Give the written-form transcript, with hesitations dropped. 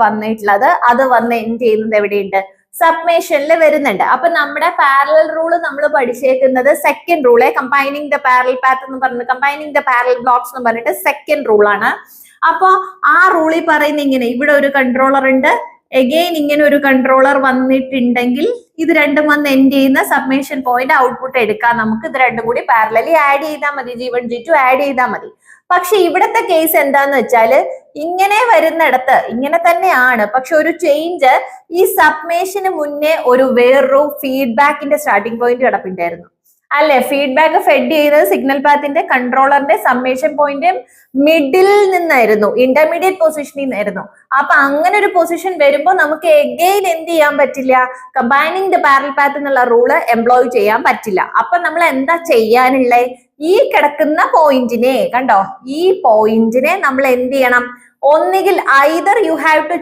വന്നിട്ടുള്ളത് അത് വന്ന് എൻഡ് ചെയ്യുന്നത് എവിടെയുണ്ട്? സബ്മേഷനിൽ വരുന്നുണ്ട്. അപ്പൊ നമ്മുടെ പാരലൽ റൂള് നമ്മൾ പഠിച്ചേക്കുന്നത് second rule, combining the parallel path എന്ന് പറഞ്ഞിട്ട്, കമ്പൈനിങ് ദ പാരലൽ ബ്ലോക്സ് എന്ന് പറഞ്ഞിട്ട് സെക്കൻഡ് റൂളാണ്. അപ്പൊ ആ റൂളിൽ പറയുന്ന ഇങ്ങനെ, ഇവിടെ ഒരു കൺട്രോളർ ഉണ്ട്, എഗെയിൻ ഇങ്ങനെ ഒരു കൺട്രോളർ വന്നിട്ടുണ്ടെങ്കിൽ ഇത് രണ്ടും വന്ന് എൻഡ് ചെയ്യുന്ന സബ്മേഷൻ പോയിന്റ് ഔട്ട്പുട്ട് എടുക്കാം നമുക്ക്. ഇത് രണ്ടും കൂടി പാരലലി ആഡ് ചെയ്താൽ മതി, G1 G2 ആഡ് ചെയ്താൽ മതി. പക്ഷെ ഇവിടത്തെ കേസ് എന്താന്ന് വെച്ചാല് ഇങ്ങനെ വരുന്നിടത്ത് ഇങ്ങനെ തന്നെയാണ്, പക്ഷെ ഒരു ചേഞ്ച്, ഈ സബ്മേഷന് മുന്നേ ഒരു വേറൊരു ഫീഡ്ബാക്കിന്റെ സ്റ്റാർട്ടിംഗ് പോയിന്റ് കിടപ്പുണ്ടായിരുന്നു അല്ലെ? ഫീഡ്ബാക്ക് ഫെഡ് ചെയ്തത് സിഗ്നൽ പാത്തിന്റെ കൺട്രോളറിന്റെ സബ്മേഷൻ പോയിന്റ് മിഡിൽ നിന്നായിരുന്നു, ഇന്റർമീഡിയറ്റ് പൊസിഷനിൽ നിന്നായിരുന്നു. അപ്പൊ അങ്ങനെ ഒരു പൊസിഷൻ വരുമ്പോൾ നമുക്ക് എഗെയിൻ എന്ത് ചെയ്യാൻ പറ്റില്ല? കമ്പൈനിങ് ദ പാരലൽ പാത്ത് എന്നുള്ള റൂള് എംപ്ലോയ് ചെയ്യാൻ പറ്റില്ല. അപ്പൊ നമ്മൾ എന്താ ചെയ്യാനുള്ളത്? ഈ കിടക്കുന്ന പോയിന്റിനെ കണ്ടോ, ഈ പോയിന്റിനെ നമ്മൾ എന്ത് ചെയ്യണം? ഒന്നുകിൽ ഐദർ യു ഹാവ് ടു